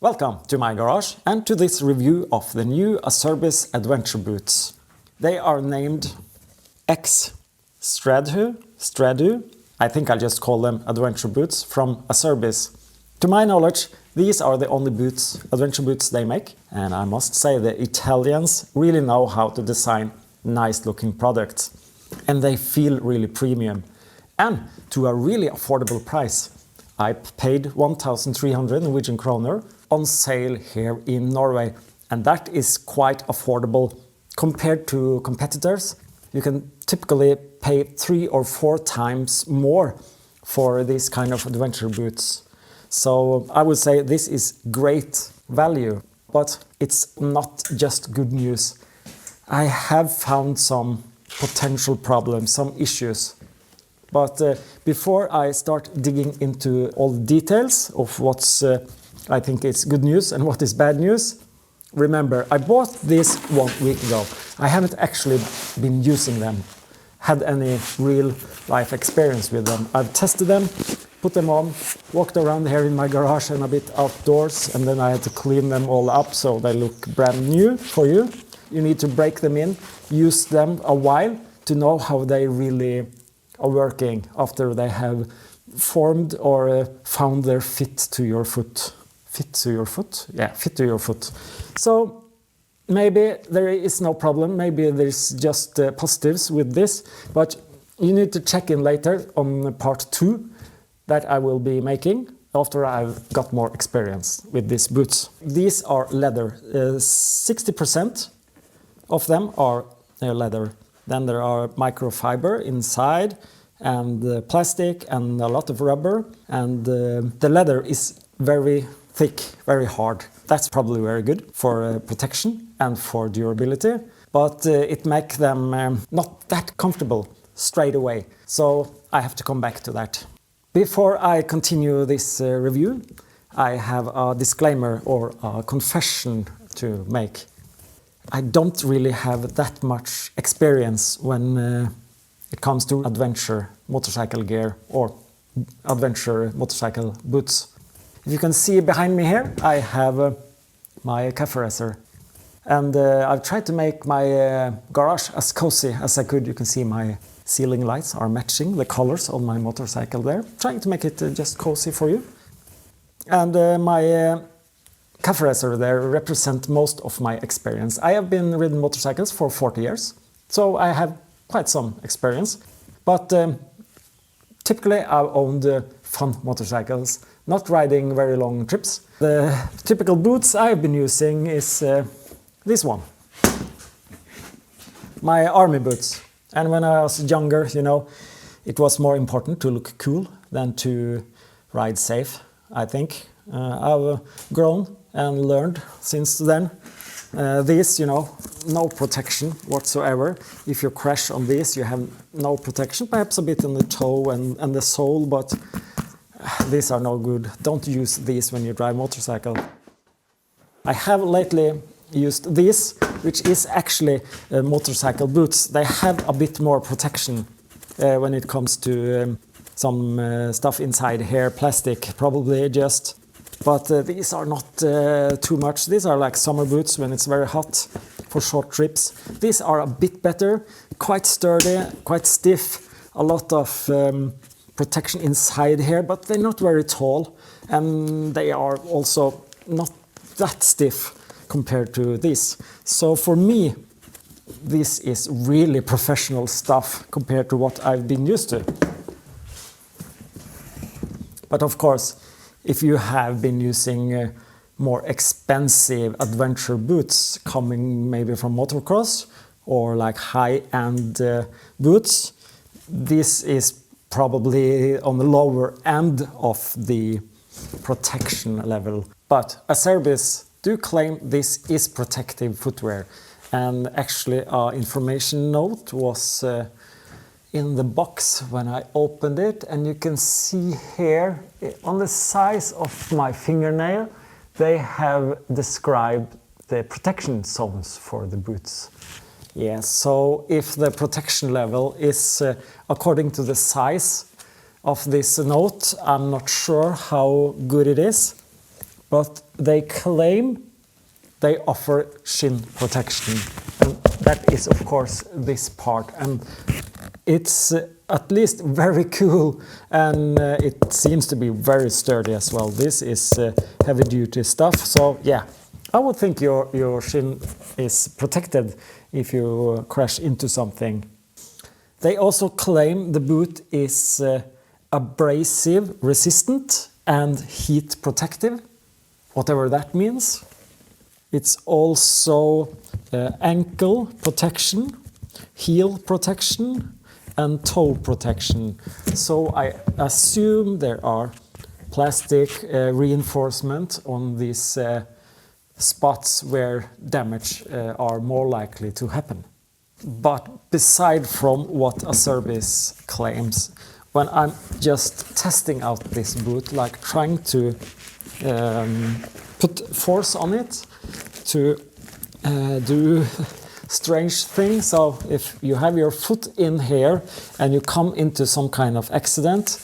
Welcome to my garage and to this review of the new Acerbis adventure boots. They are named X-STRADHU. I think I'll just call them adventure boots from Acerbis. To my knowledge, these are the only adventure boots they make, and I must say the Italians really know how to design nice looking products, and they feel really premium and to a really affordable price. I paid 1,300 Norwegian kroner on sale here in Norway, and that is quite affordable compared to competitors. You can typically pay 3 or 4 times more for these kind of adventure boots. So I would say this is great value, but it's not just good news. I have found some potential problems, some issues. But before I start digging into all the details of what's I think it's good news and what is bad news, remember, I bought this 1 week ago. I haven't actually been using them, had any real life experience with them. I've tested them, put them on, walked around here in my garage and a bit outdoors, and then I had to clean them all up so they look brand new for you. You need to break them in, use them a while to know how they really are working after they have formed or found their fit to your foot. Fit to your foot? Yeah, fit to your foot. So maybe there is no problem, maybe there's just positives with this, but you need to check in later on part 2 that I will be making after I've got more experience with these boots. These are leather. 60% of them are leather. Then there are microfiber inside and plastic and a lot of rubber, and the leather is very thick, very hard. That's probably very good for protection and for durability, but it makes them not that comfortable straight away. So I have to come back to that. Before I continue this review, I have a disclaimer or a confession to make. I don't really have that much experience when it comes to adventure motorcycle gear or adventure motorcycle boots. If you can see behind me here, I have my cafe racer. And I've tried to make my garage as cozy as I could. You can see my ceiling lights are matching the colors on my motorcycle there. Trying to make it just cozy for you. And my cafe racer there represents most of my experience. I have been riding motorcycles for 40 years, so I have quite some experience. But typically I've owned fun motorcycles, not riding very long trips. The typical boots I've been using is this one. My army boots. And when I was younger, you know, it was more important to look cool than to ride safe, I think. I've grown and learned since then. These, you know, no protection whatsoever. If you crash on this, you have no protection, perhaps a bit in the toe and the sole, but these are no good. Don't use these when you drive motorcycle. I have lately used these, which is actually motorcycle boots. They have a bit more protection when it comes to some stuff inside here, plastic probably just. But these are not too much. These are like summer boots when it's very hot for short trips. These are a bit better, quite sturdy, quite stiff, a lot of protection inside here, but they're not very tall, and they are also not that stiff compared to this. So for me, this is really professional stuff compared to what I've been used to. But of course, if you have been using more expensive adventure boots coming maybe from motocross or like high-end boots, this is probably on the lower end of the protection level. But Acerbis do claim this is protective footwear, and actually our information note was in the box when I opened it, and you can see here on the size of my fingernail they have described the protection zones for the boots. Yeah, so if the protection level is according to the size of this note, I'm not sure how good it is, but they claim they offer shin protection. And that is, of course, this part. And it's at least very cool, and it seems to be very sturdy as well. This is heavy-duty stuff, so yeah, I would think your shin is protected if you crash into something. They also claim the boot is abrasive resistant and heat protective, whatever that means. It's also ankle protection, heel protection, and toe protection. So I assume there are plastic reinforcement on these spots where damage are more likely to happen. But beside from what Acerbis claims, when I'm just testing out this boot, like trying to put force on it to do strange things. So if you have your foot in here and you come into some kind of accident,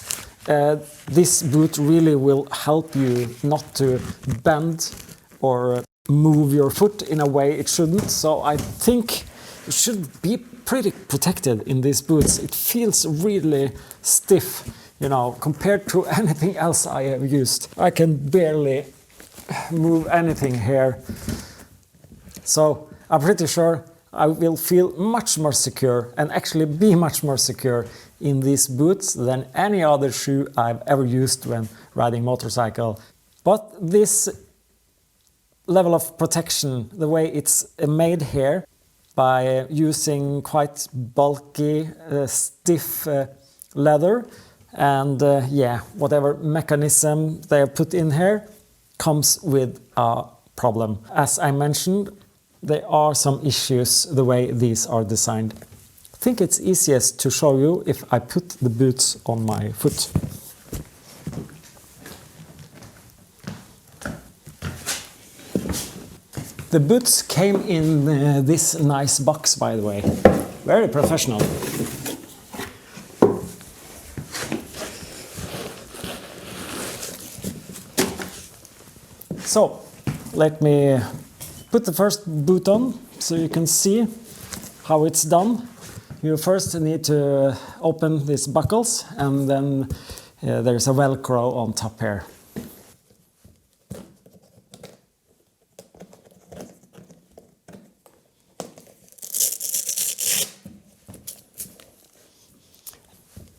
this boot really will help you not to bend or move your foot in a way it shouldn't. So I think you should be pretty protected in these boots. It feels really stiff, you know, compared to anything else I have used. I can barely move anything here. So I'm pretty sure I will feel much more secure and actually be much more secure in these boots than any other shoe I've ever used when riding motorcycle. But this level of protection, the way it's made here, by using quite bulky, stiff leather, and yeah, whatever mechanism they have put in here comes with a problem. As I mentioned, there are some issues the way these are designed. I think it's easiest to show you if I put the boots on my foot. The boots came in this nice box, by the way. Very professional. So, let me put the first boot on so you can see how it's done. You first need to open these buckles, and then there's a Velcro on top here.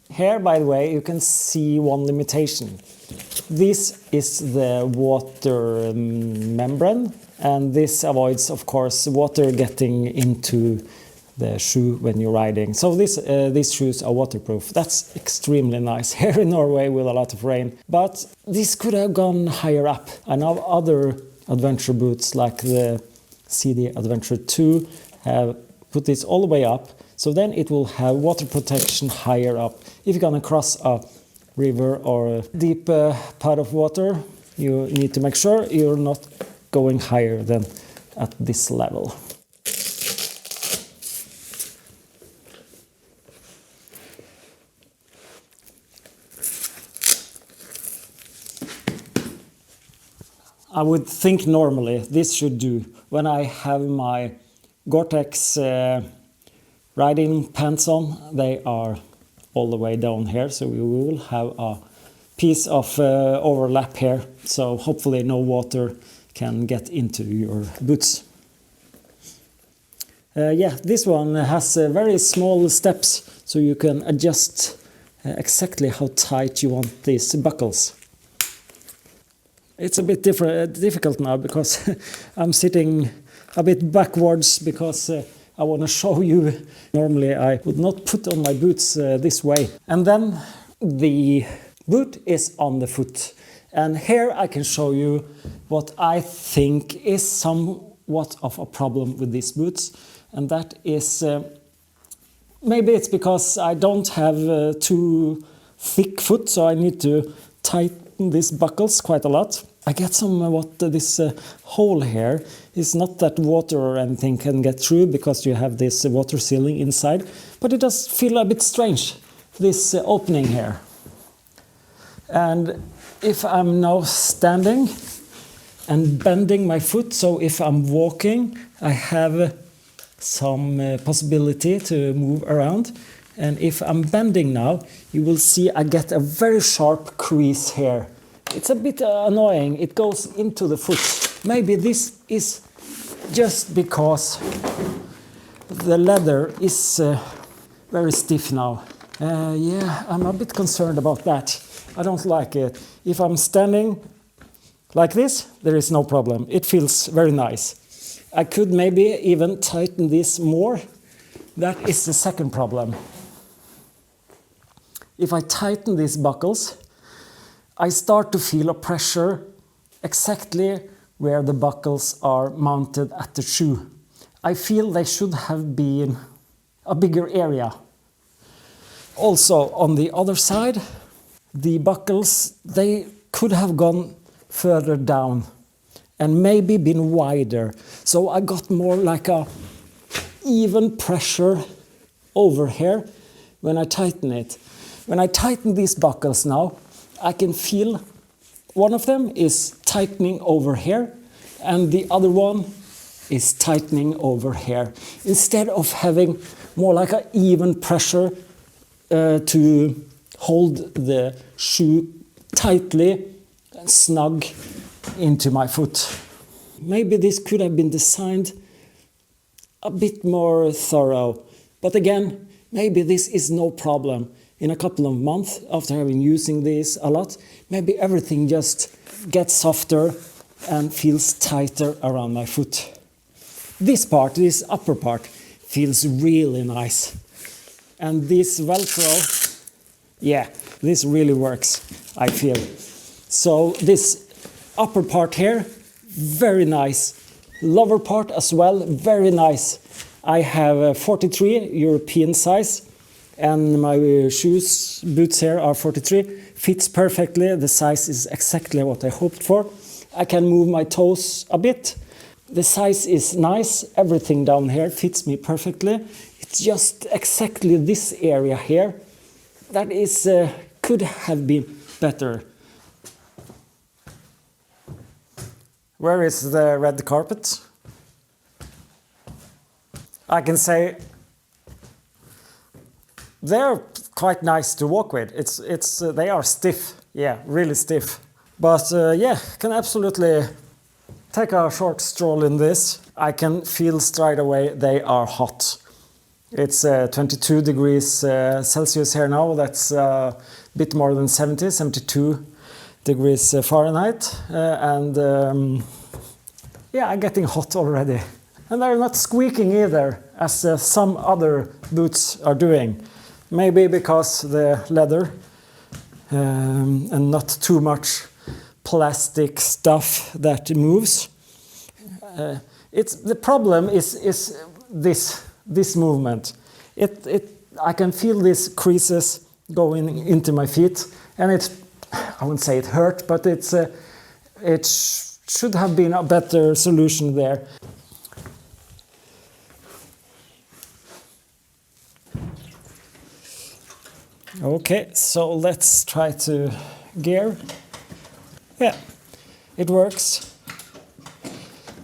Here, by the way, you can see one limitation. This is the water membrane, and this avoids, of course, water getting into the shoe when you're riding. So these shoes are waterproof. That's extremely nice here in Norway with a lot of rain. But this could have gone higher up. I know other adventure boots like the CD Adventure 2 have put this all the way up. So then it will have water protection higher up. If you're gonna cross a river or a deep part of water, you need to make sure you're not going higher than at this level. I would think normally this should do. When I have my Gore-Tex riding pants on, they are all the way down here, so we will have a piece of overlap here, so hopefully no water can get into your boots. Yeah, this one has very small steps, so you can adjust exactly how tight you want these buckles. It's a bit difficult now because I'm sitting a bit backwards because I want to show you. Normally I would not put on my boots this way. And then the boot is on the foot. And here I can show you what I think is somewhat of a problem with these boots. And that is, maybe it's because I don't have too thick foot, so I need to tighten these buckles quite a lot. I get somewhat this hole here is not that water or anything can get through because you have this water sealing inside, but it does feel a bit strange, this opening here. And if I'm now standing, and bending my foot, so if I'm walking, I have some possibility to move around. And if I'm bending now, you will see I get a very sharp crease here. It's a bit annoying, it goes into the foot. Maybe this is just because the leather is very stiff now. Yeah, I'm a bit concerned about that. I don't like it. If I'm standing like this, there is no problem. It feels very nice. I could maybe even tighten this more. That is the second problem. If I tighten these buckles, I start to feel a pressure exactly where the buckles are mounted at the shoe. I feel they should have been a bigger area. Also, on the other side, the buckles, they could have gone further down and maybe been wider. So I got more like a even pressure over here when I tighten it. When I tighten these buckles now, I can feel one of them is tightening over here and the other one is tightening over here. Instead of having more like an even pressure to hold the shoe tightly and snug into my foot. Maybe this could have been designed a bit more thorough. But again, maybe this is no problem. In a couple of months, after having using this a lot, maybe everything just gets softer and feels tighter around my foot. This part, this upper part, feels really nice. And this Velcro, yeah, this really works, I feel. So this upper part here, very nice. Lower part as well, very nice. I have a 43 European size. And my boots here are 43, fits perfectly, the size is exactly what I hoped for. I can move my toes a bit. The size is nice, everything down here fits me perfectly. It's just exactly this area here that is could have been better. Where is the red carpet? I can say they're quite nice to walk with. They are stiff, yeah, really stiff. But yeah, can absolutely take a short stroll in this. I can feel straight away they are hot. It's 22 degrees Celsius here now. That's a bit more than 72 degrees Fahrenheit. Yeah, I'm getting hot already. And they're not squeaking either, as some other boots are doing. Maybe because the leather and not too much plastic stuff that moves. The problem is this movement. I can feel these creases going into my feet, and I wouldn't say it hurt, but it should have been a better solution there. Okay, so let's try to gear. Yeah, it works.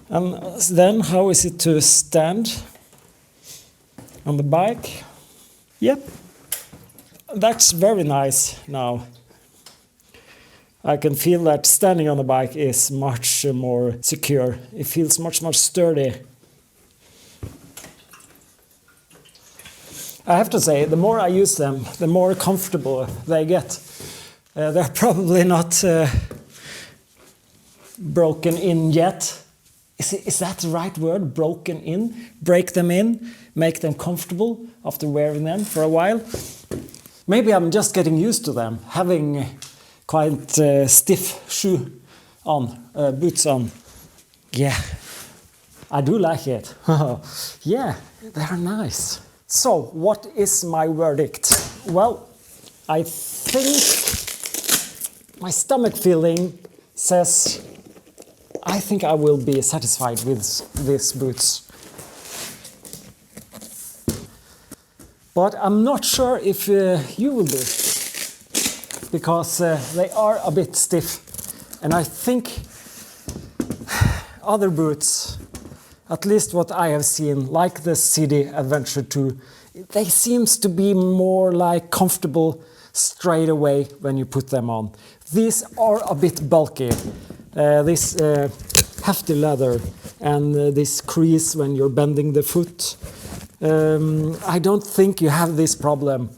And then how is it to stand on the bike? Yep, that's very nice now. I can feel that standing on the bike is much more secure. It feels much more sturdy. I have to say, the more I use them, the more comfortable they get. They're probably not broken in yet. Is that the right word? Broken in? Break them in, make them comfortable after wearing them for a while. Maybe I'm just getting used to them, having quite stiff boots on. Yeah, I do like it. Yeah, they're nice. So, what is my verdict? Well, I think my stomach feeling says I think I will be satisfied with these boots. But I'm not sure if you will be, because they are a bit stiff, and I think other boots, at least what I have seen, like the City Adventure 2, they seems to be more like comfortable straight away when you put them on. These are a bit bulky. This hefty leather and this crease when you're bending the foot. I don't think you have this problem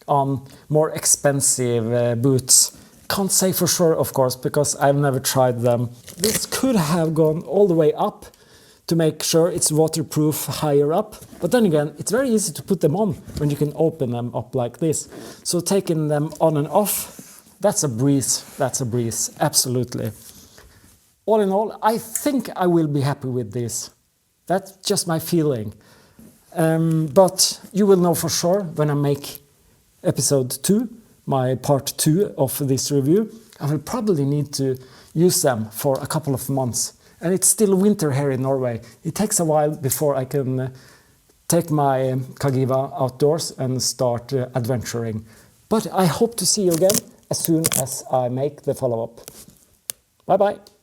on more expensive boots. Can't say for sure, of course, because I've never tried them. This could have gone all the way up to make sure it's waterproof higher up. But then again, it's very easy to put them on when you can open them up like this. So taking them on and off, that's a breeze. That's a breeze, absolutely. All in all, I think I will be happy with this. That's just my feeling. But you will know for sure when I make episode 2, my part 2 of this review. I will probably need to use them for a couple of months. And it's still winter here in Norway. It takes a while before I can take my Kagiva outdoors and start adventuring. But I hope to see you again as soon as I make the follow-up. Bye bye!